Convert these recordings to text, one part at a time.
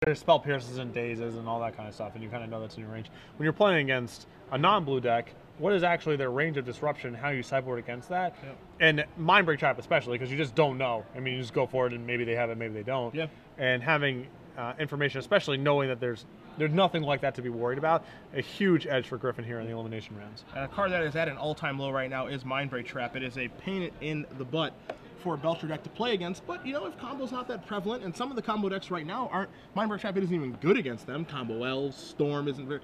there's spell pierces and dazes and all that kind of stuff, and you kind of know that's in your range. When you're playing against a non-blue deck, what is actually their range of disruption, how you sideboard against that? Yep. And Mind Break Trap especially, because you just don't know. I mean, you just go for it, and maybe they have it, maybe they don't. Yeah. And having information, especially knowing that there's nothing like that to be worried about, a huge edge for Griffin here in the elimination rounds. And a card that is at an all-time low right now is Mind Break Trap. It is a pain in the butt for a Belcher deck to play against, but you know, if combo's not that prevalent, and some of the combo decks right now aren't, Mind Break Trap isn't even good against them. Combo Elves, Storm isn't very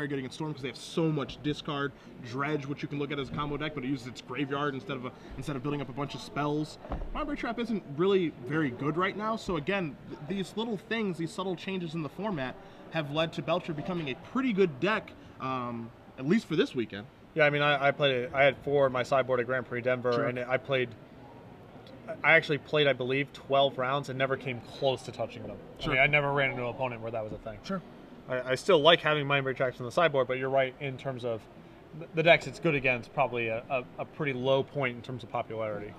good against Storm because they have so much discard. Dredge, which you can look at as a combo deck, but it uses its graveyard instead of building up a bunch of spells. Mind Break Trap isn't really very good right now, so again, these little things, these subtle changes in the format have led to Belcher becoming a pretty good deck, at least for this weekend. Yeah, I mean, I played it. I had 4 in my sideboard at Grand Prix Denver, Sure. and I actually played, I believe, 12 rounds and never came close to touching them. Sure. I mean, I never ran into an opponent where that was a thing. Sure. I still like having Mind Break Tracks on the sideboard, but you're right in terms of the decks it's good against, probably a pretty low point in terms of popularity.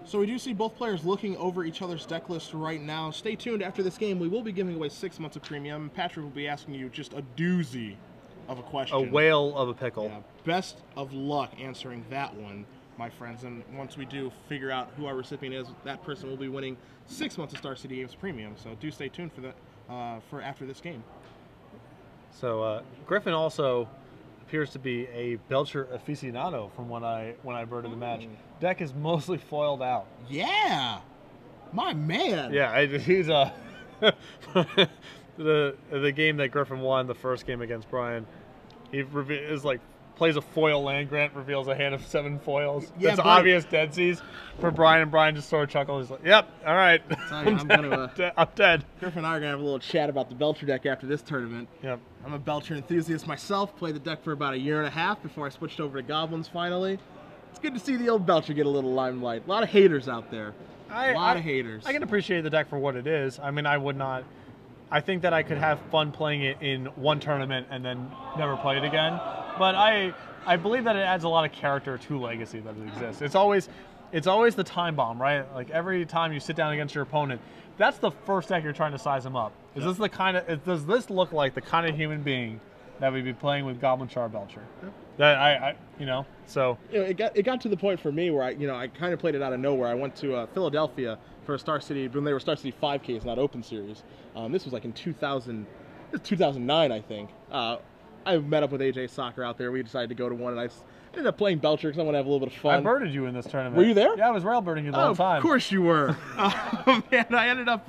So we do see both players looking over each other's deck list right now. Stay tuned. After this game, we will be giving away 6 months of premium. Patrick will be asking you just a doozy of a question. A whale of a pickle. Yeah, best of luck answering that one, my friends. And once we do figure out who our recipient is, that person will be winning 6 months of Star City Games premium. So do stay tuned for that for after this game. So Griffin also appears to be a Belcher aficionado from when I birded the match. Deck is mostly foiled out. Yeah, my man. Yeah, he's the game that Griffin won, the first game against Brian. He is like plays a foil land grant, reveals a hand of 7 foils. Yeah, That's but obvious dead seas for Brian, and Brian just sort of chuckles. He's like, "Yep, all right, I'm dead." Griffin and I are gonna have a little chat about the Belcher deck after this tournament. Yep. I'm a Belcher enthusiast myself. Played the deck for about a year and a half before I switched over to Goblins finally. It's good to see the old Belcher get a little limelight. A lot of haters out there. A lot of haters. I can appreciate the deck for what it is. I mean, I would not. I think that I could have fun playing it in one tournament and then never play it again. But I believe that it adds a lot of character to Legacy that it exists. It's always the time bomb, right? Like every time you sit down against your opponent, that's the first deck you're trying to size them up. Is this the kind of? Does this look like the kind of human being that we'd be playing with Goblin Char Belcher? That so. It got to the point for me where I kind of played it out of nowhere. I went to Philadelphia for a Star City when they were Star City 5Ks, not Open Series. This was like in 2009, I think. I met up with AJ Soccer out there. We decided to go to one, and I ended up playing Belcher because I want to have a little bit of fun. I birded you in this tournament. Were you there? Yeah, I was rail birding you the whole time. Of course you were. Man, I ended up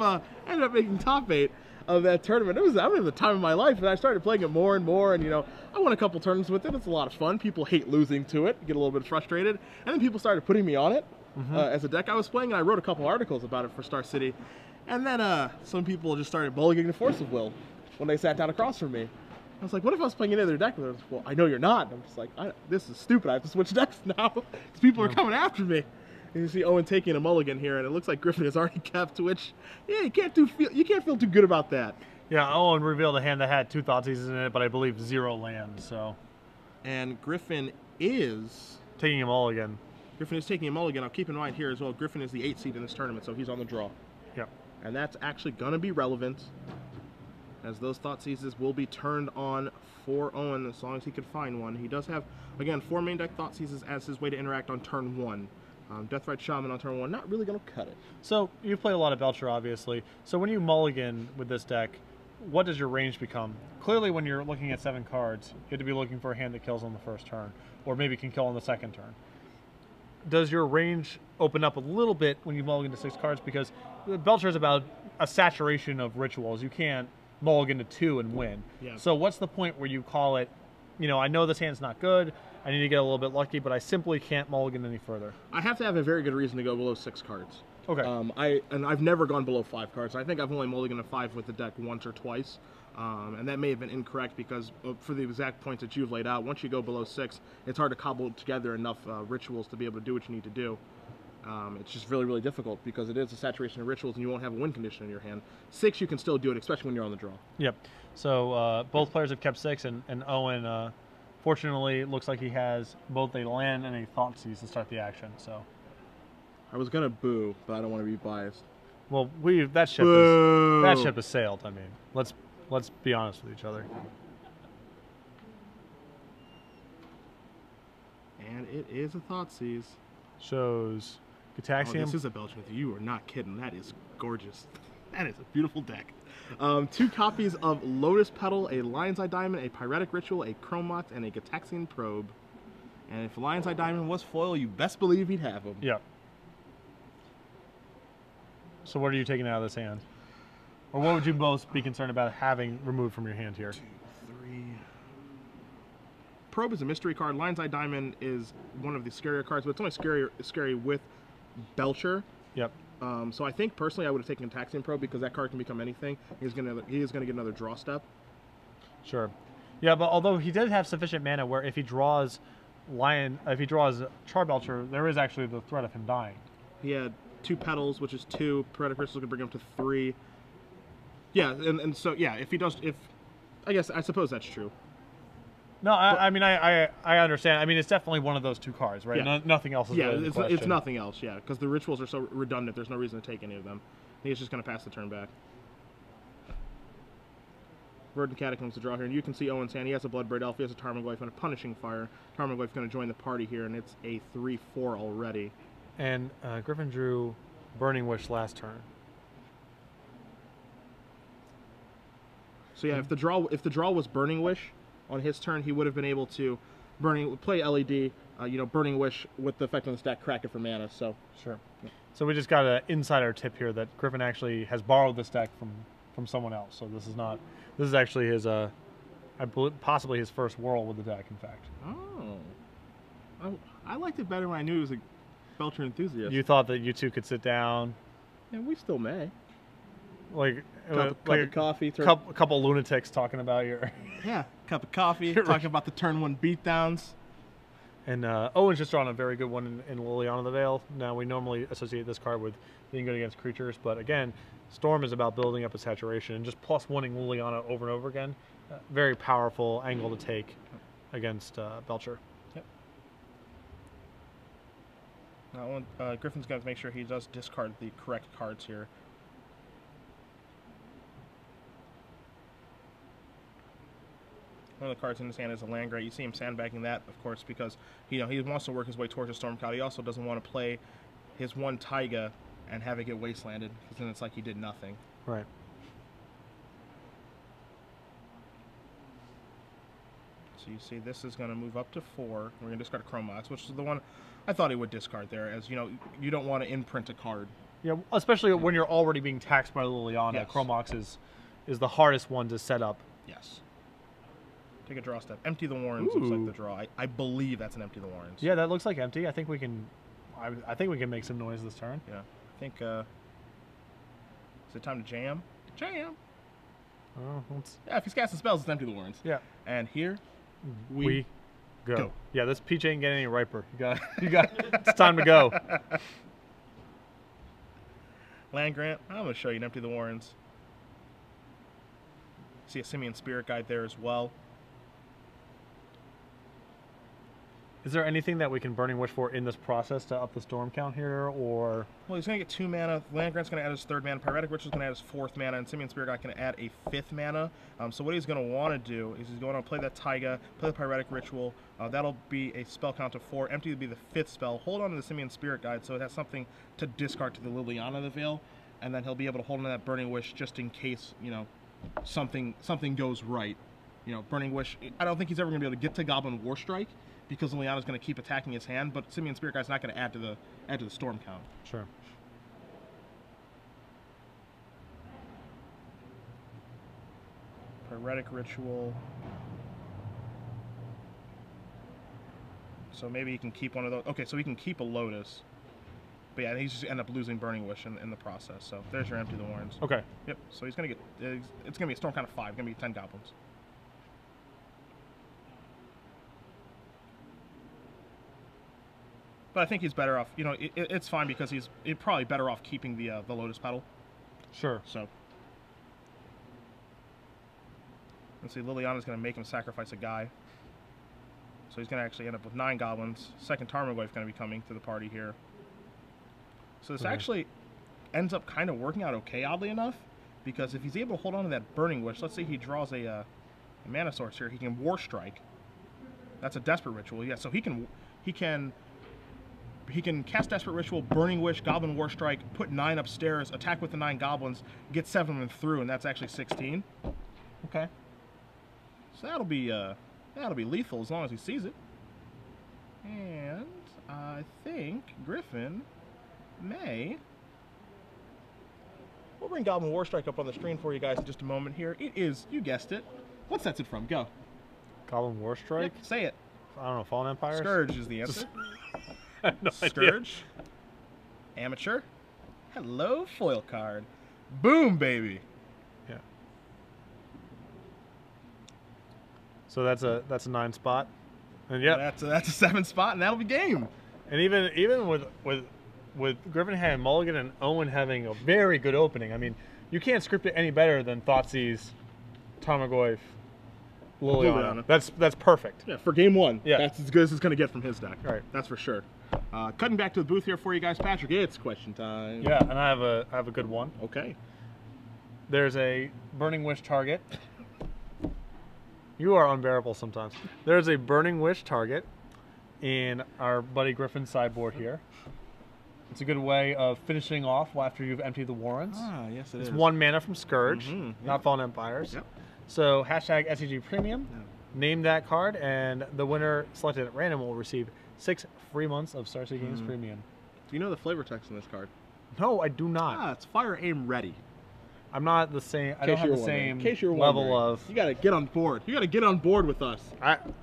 making top 8 of that tournament. I was having the time of my life, and I started playing it more and more. And I won a couple tournaments with it. It's a lot of fun. People hate losing to it, get a little bit frustrated, and then people started putting me on it as a deck I was playing. And I wrote a couple articles about it for Star City, and then some people just started mulliganing the Force of Will when they sat down across from me. I was like, what if I was playing any other deck? Well, I know you're not. I'm just like, this is stupid. I have to switch decks now because people are coming after me. And you see Owen taking a mulligan here, and it looks like Griffin is already kept, which, yeah, you can't feel too good about that. Yeah, Owen revealed a hand that had 2 Thoughtseize in it, but I believe 0 lands, so. And Griffin is taking a mulligan. Griffin is taking a mulligan. Now keep in mind here as well, Griffin is the 8th seed in this tournament, so he's on the draw. Yep. And that's actually going to be relevant, as those Thoughtseizes will be turned on for Owen as long as he can find one. He does have, again, 4 main deck Thoughtseizes as his way to interact on turn 1. Deathrite Shaman on turn 1, not really going to cut it. So you play a lot of Belcher, obviously. So when you mulligan with this deck, what does your range become? Clearly, when you're looking at 7 cards, you have to be looking for a hand that kills on the first turn, or maybe can kill on the second turn. Does your range open up a little bit when you mulligan to 6 cards? Because Belcher is about a saturation of rituals. You can't mulligan to 2 and win. Yeah. So what's the point where you call it, I know this hand's not good, I need to get a little bit lucky, but I simply can't mulligan any further? I have to have a very good reason to go below 6 cards. Okay. I've never gone below 5 cards. I think I've only mulliganed a 5 with the deck once or twice. And that may have been incorrect because for the exact points that you've laid out, once you go below 6, it's hard to cobble together enough rituals to be able to do what you need to do. It's just really, really difficult because it is a saturation of rituals and you won't have a win condition in your hand. 6, you can still do it, especially when you're on the draw. Yep. So both players have kept 6, and Owen, fortunately, looks like he has both a land and a Thoughtseize to start the action. So I was going to boo, but I don't want to be biased. Well, that ship has sailed. I mean, let's be honest with each other. And it is a Thoughtseize. Shows Gataxian. Oh, this is a Belgian. You are not kidding. That is gorgeous. That is a beautiful deck. 2 copies of Lotus Petal, a Lion's Eye Diamond, a Pyretic Ritual, a Chromox, and a Gataxian Probe. And if Lion's Eye Diamond was foil, you best believe he'd have them. Yeah. So what are you taking out of this hand? Or what would you most be concerned about having removed from your hand here? 2, 3. Probe is a mystery card. Lion's Eye Diamond is one of the scarier cards, but it's only scary with Belcher. Yep. So I think personally I would have taken Gataxian Probe because that card can become anything. He is gonna get another draw step. Sure. Yeah, but although he did have sufficient mana where if he draws Charbelcher, there is actually the threat of him dying. He had 2 petals, which is 2. Pyretic Crystals can bring him to 3. Yeah, and so yeah, I suppose that's true. No, I mean I understand. I mean it's definitely one of those 2 cards, right? Yeah. Nothing else is really the question. It's nothing else. Yeah, because the rituals are so redundant. There's no reason to take any of them. I think it's just going to pass the turn back. Verdant Catacombs to draw here, and you can see Owen's hand. He has a Bloodbraid Elf, he has a Tarmogoyf, and a Punishing Fire. Tarmogoyf's going to join the party here, and it's a 3/4 already. And Griffin drew Burning Wish last turn. So yeah, if the draw was Burning Wish on his turn, he would have been able to play LED, Burning Wish with the effect on the stack, crack it for mana. So sure. Yeah. So we just got an insider tip here that Griffin actually has borrowed this deck from someone else. So this is actually his I believe possibly his first whirl with the deck. In fact. Oh, I liked it better when I knew he was a Belcher enthusiast. You thought that you two could sit down. Yeah, we still may. Like cup of coffee, a couple lunatics talking about your cup of coffee, talking about the turn 1 beatdowns. And Owen's just drawn a very good one in Liliana the Veil. Now we normally associate this card with being good against creatures, but again, Storm is about building up a saturation and just +1ing Liliana over and over again. Very powerful angle to take against Belcher. Yep. Now Griffin's going to make sure he does discard the correct cards here. One of the cards in his hand is a Landgrave. You see him sandbagging that, of course, because he wants to work his way towards a Storm Cloud. He also doesn't want to play his 1 Taiga and have it get wastelanded, because then it's like he did nothing. Right. So you see this is going to move up to 4. We're going to discard a Chromox, which is the one I thought he would discard there, as you don't want to imprint a card. Yeah, especially when you're already being taxed by Liliana. Yes. Chromox is the hardest one to set up. Yes. Take a draw step. Empty the Warrens. Ooh. Looks like the draw. I believe that's an Empty the Warrens. Yeah, that looks like empty. I think we can make some noise this turn. Yeah. I think is it time to jam? Jam. Yeah, if he's casting spells, it's Empty the Warrens. Yeah. And here we go. Yeah, this peach ain't getting any riper. You got it's time to go. Land grant. I'm gonna show you an Empty the Warrens. See a Simian Spirit Guide there as well. Is there anything that we can Burning Wish for in this process to up the storm count here, or? Well, he's going to get 2 mana. Land Grant's going to add his 3rd mana. Pyretic Ritual is going to add his 4th mana, and Simian Spirit Guide can add a 5th mana. So what he's going to want to do is he's going to play that Taiga, play the Pyretic Ritual. That'll be a spell count of 4. Empty would be the 5th spell. Hold on to the Simian Spirit Guide so it has something to discard to the Liliana the Veil, and then he'll be able to hold on to that Burning Wish just in case something goes right. Burning Wish. I don't think he's ever going to be able to get to Goblin Warstrike, because Liliana's going to keep attacking his hand, but Simian Spirit Guide's not going to add to the storm count. Sure. Pyretic Ritual. So maybe he can keep one of those. Okay, so he can keep a Lotus. But yeah, he's just end up losing Burning Wish in the process. So there's your Empty the Warrens. Okay. Yep. So he's going to get. It's going to be a storm count of 5. It's going to be 10 goblins. But I think he's better off. It's fine because he's probably better off keeping the Lotus Petal. Sure. So let's see. Liliana's going to make him sacrifice a guy. So he's going to actually end up with 9 goblins. Second Tarmogoyf going to be coming to the party here. So this actually ends up kind of working out okay, oddly enough, because if he's able to hold on to that Burning Wish, let's say he draws a Mana Source here, he can War Strike. That's a Desperate Ritual, yeah. So he can cast Desperate Ritual, Burning Wish, Goblin War Strike, put 9 upstairs, attack with the 9 goblins, get 7 of them through, and that's actually 16. Okay. So that'll be lethal as long as he sees it. And I think Griffin may. We'll bring Goblin War Strike up on the screen for you guys in just a moment here. It is, you guessed it. What set's it from? Go. Goblin War Strike? Yep, say it. I don't know, Fallen Empires? Scourge is the answer. No Scourge. Idea. Amateur. Hello, foil card. Boom, baby. Yeah. So that's a 9 spot. And yeah, that's a 7 spot, and that'll be game. And even with Griffin having Mulligan and Owen having a very good opening, I mean, you can't script it any better than Thoughtseize, Tarmogoyf, Liliana. That's perfect. Yeah, for game 1. Yeah. That's as good as it's going to get from his deck. Right. That's for sure. Cutting back to the booth here for you guys, Patrick. It's question time. Yeah, and I have a good one. Okay. There's a Burning Wish target. You are unbearable sometimes. There's a Burning Wish target in our buddy Griffin's sideboard here. It's a good way of finishing off after you've emptied the Warrens. Ah, yes, it is. It's 1 mana from Scourge, Yep. not Fallen Empires. Yep. So hashtag SCG Premium. Yeah. Name that card, and the winner selected at random will receive 6 free months of Star City Games Premium. Do you know the flavor text in this card? No, I do not. Ah, it's Fire Aim Ready. I'm not the same. I don't have the same level of. You got to get on board. You got to get on board with us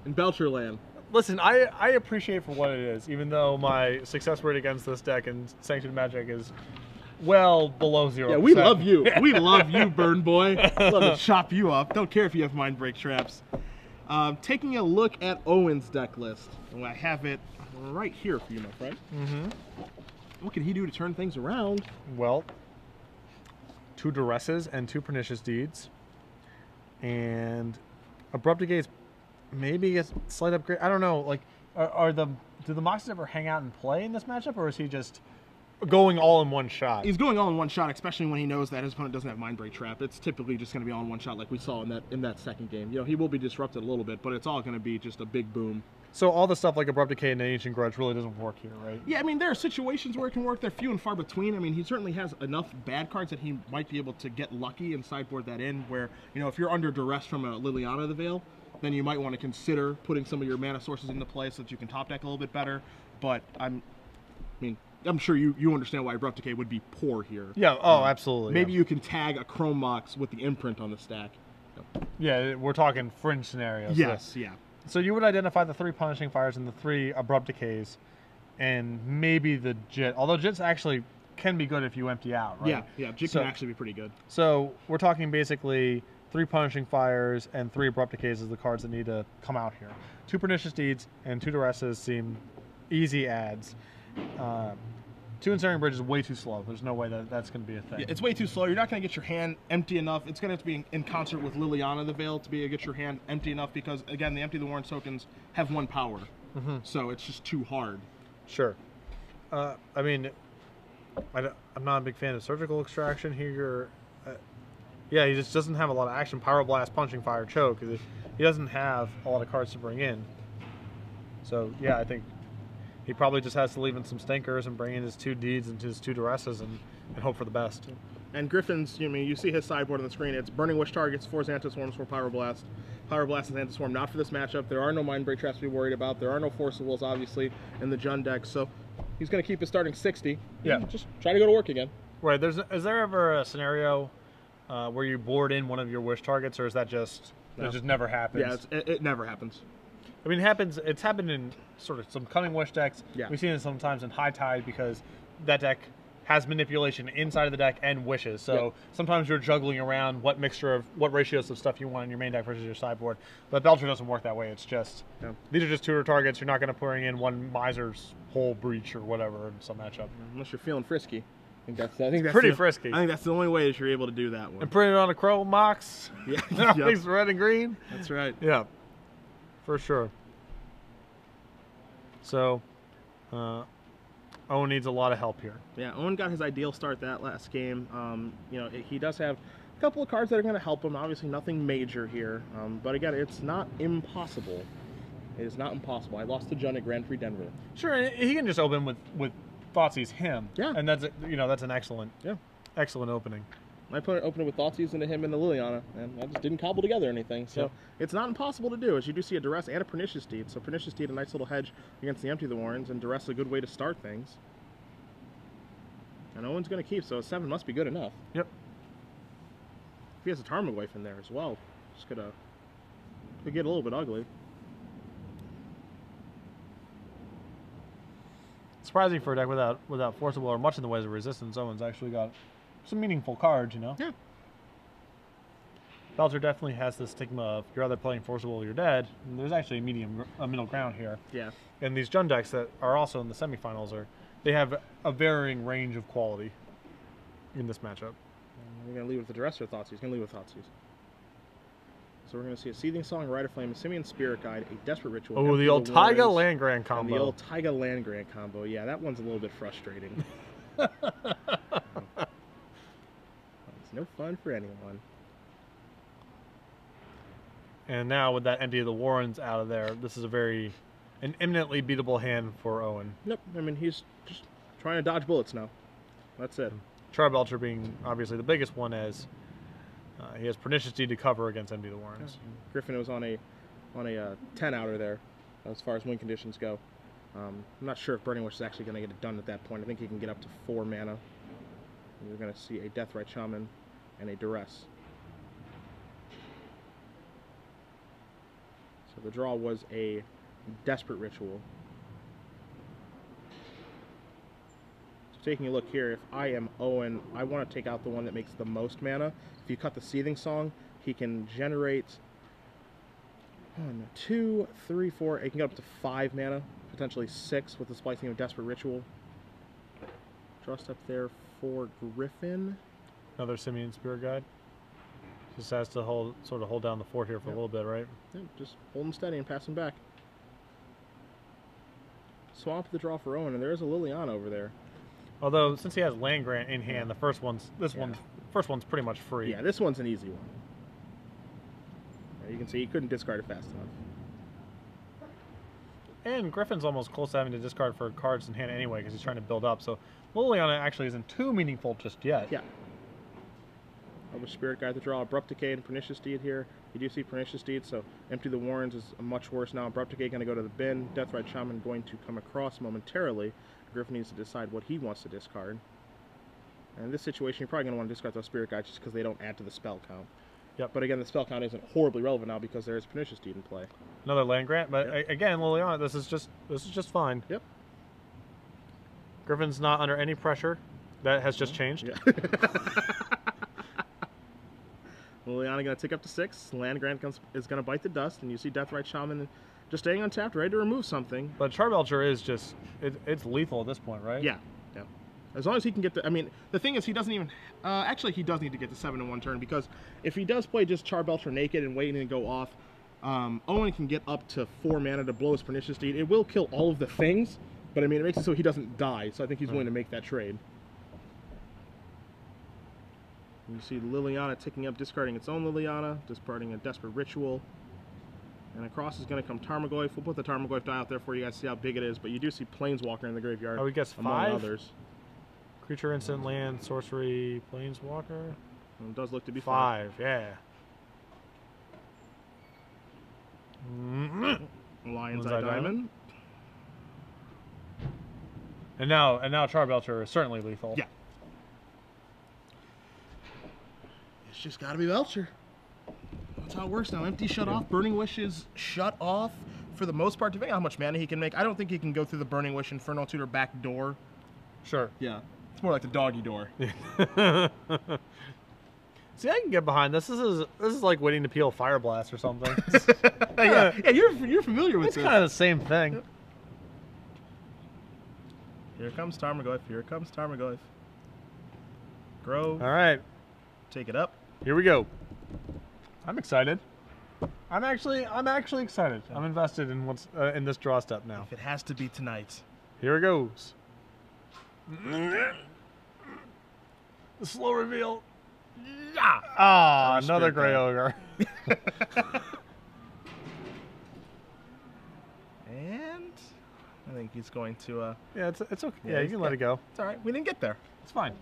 in Belcherland. Listen, I appreciate for what it is, even though my success rate against this deck in Sanctioned Magic is well below 0%. Yeah, we love you. We love you, Burn Boy. Love to chop you up. Don't care if you have Mind Break traps. Taking a look at Owen's deck list. And I have it right here for you, my friend. Mm-hmm. What can he do to turn things around? Well, 2 Duresses and 2 Pernicious Deeds. And Abrupt Decays maybe a slight upgrade. I don't know. Like, do the Moxes ever hang out and play in this matchup, or is he just going all in one shot? He's going all in one shot, especially when he knows that his opponent doesn't have Mind Break Trap. It's typically just going to be all in one shot, like we saw in that second game. You know, he will be disrupted a little bit, but it's all going to be just a big boom. So all the stuff like Abrupt Decay and Ancient Grudge really doesn't work here, right? Yeah, I mean, there are situations where it can work. They're few and far between. I mean, he certainly has enough bad cards that he might be able to get lucky and sideboard that in, where, you know, if you're under duress from a Liliana of the Veil, then you might want to consider putting some of your mana sources into play so that you can top deck a little bit better. But I'm sure you understand why Abrupt Decay would be poor here. Yeah, oh, absolutely. Maybe you can tag a Chrome Mox with the imprint on the stack. Yeah, we're talking fringe scenarios. Yes, so. yeah. So you would identify the 3 Punishing Fires and the 3 Abrupt Decays, and maybe the Jit. Although Jits actually can be good if you empty out, right? Yeah, Jit can actually be pretty good. So we're talking basically 3 Punishing Fires and 3 Abrupt Decays as the cards that need to come out here. 2 Pernicious Deeds and 2 Duresses seem easy adds. 2 Ensnaring Bridge is way too slow. There's no way that's going to be a thing. Yeah, it's way too slow. You're not going to get your hand empty enough. It's going to have to be in concert with Liliana the Veil to be able to get your hand empty enough because, again, the Empty the Warren tokens have 1 power. So it's just too hard. Sure. I mean, I'm not a big fan of Surgical Extraction here. Yeah, he just doesn't have a lot of action. Pyroblast, Punching Fire, Choke. He doesn't have a lot of cards to bring in. So, yeah, I think he probably just has to leave in some stinkers and bring in his 2 Deeds and his 2 Duresses and hope for the best. And Griffin's, you see his sideboard on the screen. It's Burning Wish targets, 4 Xanthous Swarms, 4 Pyroblast. Pyroblast and Xanthous Swarm not for this matchup. There are no Mind Break Traps to be worried about. There are no Force of Wills, obviously, in the Jund deck. So he's going to keep his starting 60. Yeah. Just try to go to work again. Right. Is there ever a scenario where you board in one of your wish targets, or is that just it just never happens? Yeah, it never happens. I mean, it's happened in sort of some Cunning Wish decks. Yeah. We've seen it sometimes in High Tide because that deck has manipulation inside of the deck and wishes. So sometimes you're juggling around what ratios of stuff you want in your main deck versus your sideboard. But Belcher doesn't work that way. It's just these are just tutor targets. You're not going to bring in one Miser's Whole Breach or whatever in some matchup. Unless you're feeling frisky. I think that's pretty frisky. I think that's the only way that you're able to do that one. And print it on a Chrome Mox. Yeah. It's red and green. That's right. Yeah. For sure. So, Owen needs a lot of help here. Yeah, Owen got his ideal start that last game. You know, he does have a couple of cards that are going to help him. Obviously, nothing major here. But again, it's not impossible. It is not impossible. I lost to John at Grand Prix Denver. Sure, he can just open with Thoughtseize him. Yeah. And that's, you know, that's an excellent opening. My opponent opened it with Thoughtseize into him and the Liliana, and I just didn't cobble together anything. So it's not impossible to do, as you do see a Duress and a Pernicious Deed. So Pernicious Deed, a nice little hedge against the Empty the Warrens, and Duress a good way to start things. And Owen's going to keep, so a 7 must be good enough. Yep. If he has a Tarmogoyf in there as well, it's could get a little bit ugly. Surprising for a deck without Forcible or much in the ways of resistance. Owen's actually got some meaningful cards, you know? Yeah. Belcher definitely has the stigma of you're either playing Forcible or you're dead. And there's actually a middle ground here. Yeah. And these Jund decks that are also in the semifinals they have a varying range of quality in this matchup. We're going to leave with the Duress or Thoughtseize? He's going to leave with Thoughtseize. So we're going to see a Seething Song, Rite of Flame, a Simian Spirit Guide, a Desperate Ritual. Oh, the old Taiga Land Grant combo. And the old Taiga Land Grant combo. Yeah, that one's a little bit frustrating. It's no fun for anyone. And now with that Empty of the Warrens out of there, this is an imminently beatable hand for Owen. Nope. I mean, he's just trying to dodge bullets now. That's it. Charbelcher being obviously the biggest one, as he has Pernicious Deed to cover against Empty of the Warrens. Yeah. Griffin was on a 10-outer there as far as win conditions go. I'm not sure if Burning Wish is actually going to get it done at that point. I think he can get up to 4 mana. We're going to see a Deathrite Shaman and a Duress. So the draw was a Desperate Ritual. So taking a look here, if I am Owen, I want to take out the one that makes the most mana. If you cut the Seething Song, he can generate 1, 2, 3, 4. It can get up to 5 mana, potentially 6 with the splicing of Desperate Ritual. Trust up there for Griffin. Another Simian Spirit Guide. Just has to hold down the fort here for a little bit, right? Yeah, just holding steady and passing back. Swamp the draw for Owen, and there's a Liliana over there. Although since he has Land Grant in hand, the first one's pretty much free. Yeah, this one's an easy one. You can see he couldn't discard it fast enough. And Griffin's almost close to having to discard for cards in hand anyway because he's trying to build up. So Liliana actually isn't too meaningful just yet. Yeah. Over Spirit Guide to draw Abrupt Decay and Pernicious Deed here. You do see Pernicious Deed, so Empty the Warrens is much worse now. Abrupt Decay going to go to the bin. Deathrite Shaman going to come across momentarily. Griffin needs to decide what he wants to discard. And in this situation, you're probably going to want to discard those Spirit Guides just because they don't add to the spell count. Yep. But again, the spell count isn't horribly relevant now because there is Pernicious Deed in play. Another Land Grant, but again, Liliana, this is just fine. Yep. Griffin's not under any pressure. That has just changed. Yeah. Liliana going to tick up to 6. Land Grant is going to bite the dust, and you see Deathrite Shaman just staying untapped, ready to remove something. But Charbelcher is just, it's lethal at this point, right? Yeah. Yeah. As long as he can get the, I mean, the thing is he doesn't even, actually he does need to get to 7 in one turn, because if he does play just Charbelcher naked and waiting to go off, Owen can get up to 4 mana to blow his Pernicious Deed. It will kill all of the things, but I mean, it makes it so he doesn't die, so I think he's willing to make that trade. You see Liliana ticking up, discarding its own Liliana, discarding a Desperate Ritual. And across is going to come Tarmogoyf. We'll put the Tarmogoyf die out there for you guys to see how big it is, but you do see Planeswalker in the graveyard. Oh, we guess 5? Among others. Creature, instant, land, sorcery, Planeswalker. It does look to be 5, yeah. Lion's Eye Diamond. And now Charbelcher is certainly lethal. Yeah. It's just got to be Belcher. That's how it works now. Empty shut off. Burning Wish is shut off for the most part, depending on how much mana he can make. I don't think he can go through the Burning Wish Infernal Tutor back door. Sure. Yeah. It's more like the doggy door. See, I can get behind this. This is like waiting to peel Fire Blast or something. Yeah, you're familiar with it's this. It's kind of the same thing. Here comes Tarmogoyf. Here comes Tarmogoyf. Grove. All right. Take it up. Here we go. I'm excited. I'm actually excited. I'm invested in what's in this draw step now. If it has to be tonight. Here it goes. The slow reveal. Yeah. Ah, Oh, another spirit gray guide. ogre. And I think he's going to. Yeah, it's okay. Yeah, Yeah, you he's can let good. it go. It's all right. We didn't get there. It's fine.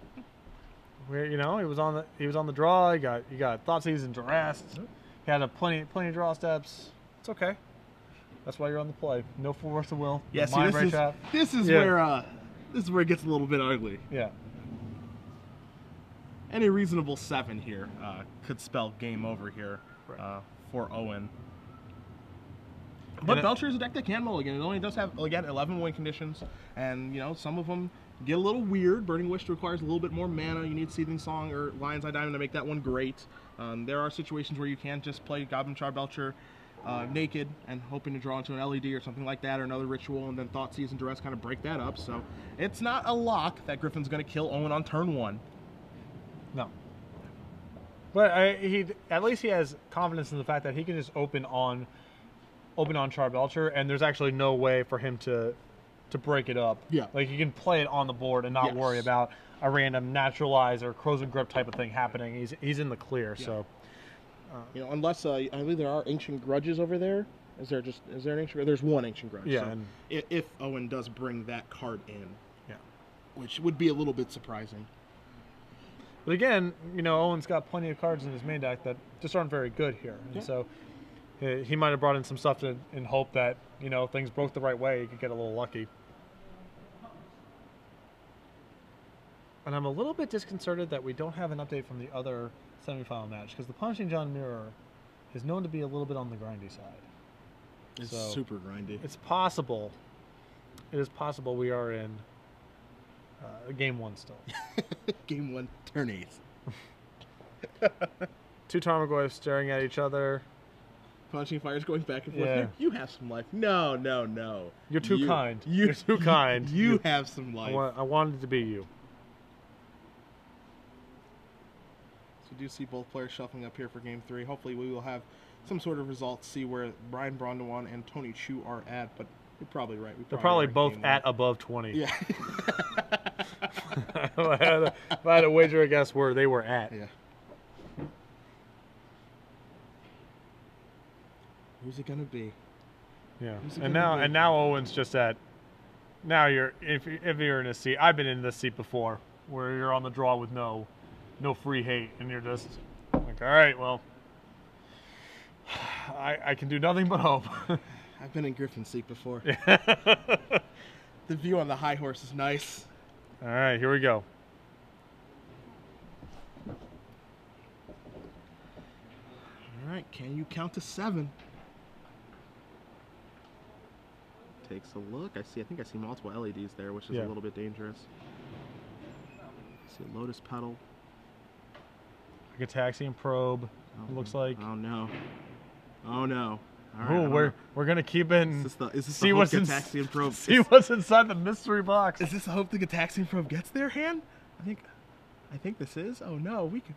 You know, he was on the draw. He got Thoughtseize and Duress. He had plenty of draw steps. It's okay. That's why you're on the play. No force of will. Yeah, see, Mind Ray Trap. this is Yeah. where it gets a little bit ugly. Yeah. Any reasonable 7 here could spell game over here Right. for Owen. But And Belcher is a deck that can mulligan. It only does have, again, 11 win conditions, and you know some of them get a little weird. Burning Wish requires a little bit more mana. You need Seething Song or Lion's Eye Diamond to make that one great. There are situations where you can just play Goblin Char Belcher naked and hoping to draw into an LED or something like that, or another ritual, and then Thoughtseize and Duress kind of break that up. So it's not a lock that Griffin's going to kill Owen on turn 1. No. But he at least he has confidence in the fact that he can just open on Char Belcher, and there's actually no way for him to break it up. Yeah. Like you can play it on the board and not Yes. worry about a random naturalize or Crows and Grip type of thing happening. He's in the clear. Yeah. So You know, unless I believe there are Ancient Grudges over there. Is there an Ancient? There's one Ancient Grudge. Yeah, So and- if Owen does bring that card in, yeah. which would be a little bit surprising. But again, you know, Owen's got plenty of cards in his main deck that just aren't very good here, and Yeah. so he might have brought in some stuff in hope that, you know, things broke the right way. He could get a little lucky. And I'm a little bit disconcerted that we don't have an update from the other semifinal match, because the Punishing John Mirror is known to be a little bit on the grindy side. It's So, super grindy. It's possible. It is possible we are in game 1 still. Game 1, turn 8. Two Tarmogoyfs staring at each other. Punching Fire's going back and forth. Yeah. You have some life. No, no, no. You're too kind. You're too kind. You have some life. I wanted to be you. So we do see both players shuffling up here for Game 3. Hopefully we will have some sort of results, see where Brian Brondewan and Tony Chu are at, but you're probably right. They're probably are both Game at 1. above 20. Yeah. If I had a wager, I guess where they were at. Yeah. Who's it gonna be? Yeah. Who's it And gonna be? now Owen's just at. Now if you're in a seat, I've been in this seat before, where you're on the draw with no free hate, and you're just like, all right, well, I can do nothing but hope. I've been in Griffin's seat before. Yeah. The view on the high horse is nice. All right, here we go. All right, can you count to 7? Takes a look. I think I see multiple LEDs there, which is Yeah. a little bit dangerous. I see a Lotus Petal. A Gataxian Probe. Oh, It looks like. Oh no. Oh no. All right, I Ooh, don't we're know. gonna keep in. Is this see the what's Hope in, Gataxian Probe? See what's inside the mystery box. Is this a Hope the Gataxian Probe gets their hand? I think this is. Oh no, we can.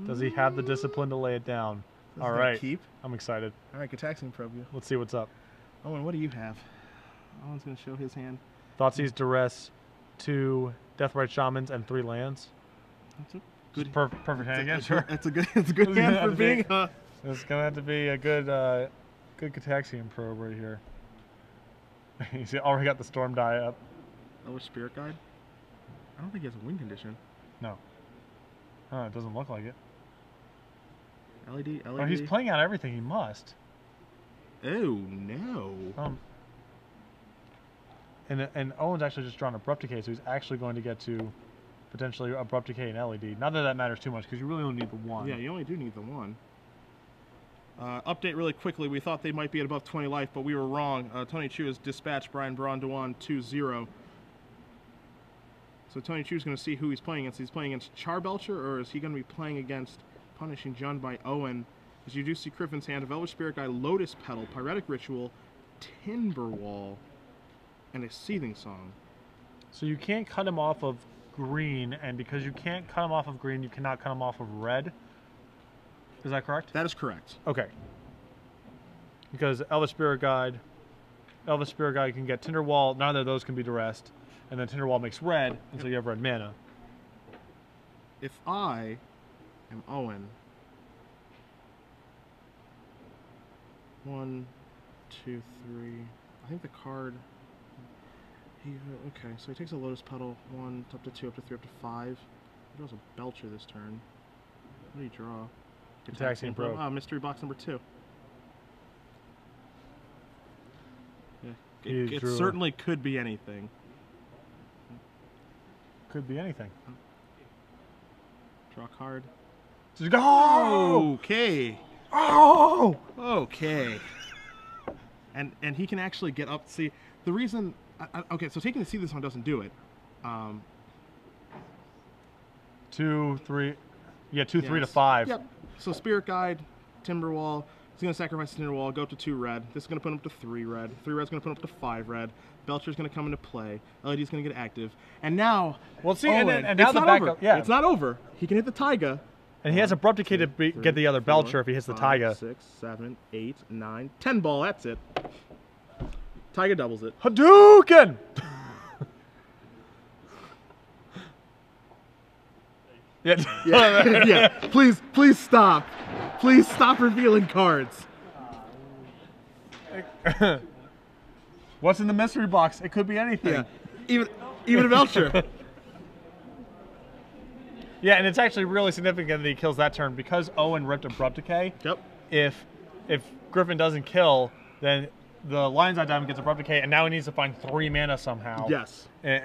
Does he have the discipline to lay it down? Does All that right. Keep. I'm excited. All right, Gataxian Probe you. Let's see what's up. Owen, what do you have? Owen's gonna show his hand. Thoughtseize, Duress, 2 Deathrite Shamans, and 3 lands. That's a good. Perfect hand again, sure. It's a good hand for being. It's gonna have to be a good Gataxian Probe right here. You see, already got the Storm die up. Oh, a Spirit Guide? I don't think he has a win condition. No. Huh, it doesn't look like it. LED. Oh, he's playing out everything. He must. Oh no. And Owen's actually just drawn Abrupt Decay, so he's actually going to get to potentially Abrupt Decay and LED. Not that that matters too much, because you really only need the one. Yeah, you only do need the one. Update really quickly. We thought they might be at above 20 life, but we were wrong. Tony Chu has dispatched Brian Brondewan 2-0. So Tony Chu's going to see who he's playing against. He's playing against Charbelcher, or is he going to be playing against Punishing John by Owen? As you do see Griffin's hand, a Velvet Spirit Guide, Lotus Petal, Pyretic Ritual, Timberwall, and a Seething Song. So you can't cut him off of green, and because you can't cut him off of green, you cannot cut him off of red. Is that correct? That is correct. Okay. Because Elder Spirit Guide Elvis Spirit Guide can get Tinderwall. Neither of those can be duressed. And then Tinderwall makes red, and so you have red mana. If I am Owen, 1, 2, 3. I think the card. Okay, so he takes a Lotus Petal, 1 up to 2, up to 3, up to 5. He draws a Belcher this turn. What do you draw? Taxiing Probe. Mystery box number 2. Yeah, it certainly could be anything. Could be anything. Draw a card. Go! Okay. Oh! Okay. And he can actually get up. See, the reason. Okay, so taking the C this one doesn't do it. 2, 3. Yeah, 2, 3 to Yes. 5. Yep. So Spirit Guide, Timberwall. He's going to sacrifice the Timberwall, go up to 2 red. This is going to put him up to 3 red. 3 red's going to put him up to 5 red. Belcher's going to come into play. LED's going to get active. And now, Well, see, Owen, and now it's the not backup. over. Yeah. It's not over. He can hit the Taiga. And he has Abrupt Decay to get the other Belcher if he hits the Taiga. 6, 7, 8, 9, 10 ball. That's it. Taiga doubles it. Hadouken! Yeah. Yeah. Please stop. Please stop revealing cards. What's in the mystery box? It could be anything. Yeah. Even a Belcher. Yeah, and it's actually really significant that he kills that turn because Owen ripped Abrupt Decay. Yep. If Griffin doesn't kill, then the Lion's Eye Diamond gets Abrupt Decay, and now he needs to find 3 mana somehow. Yes.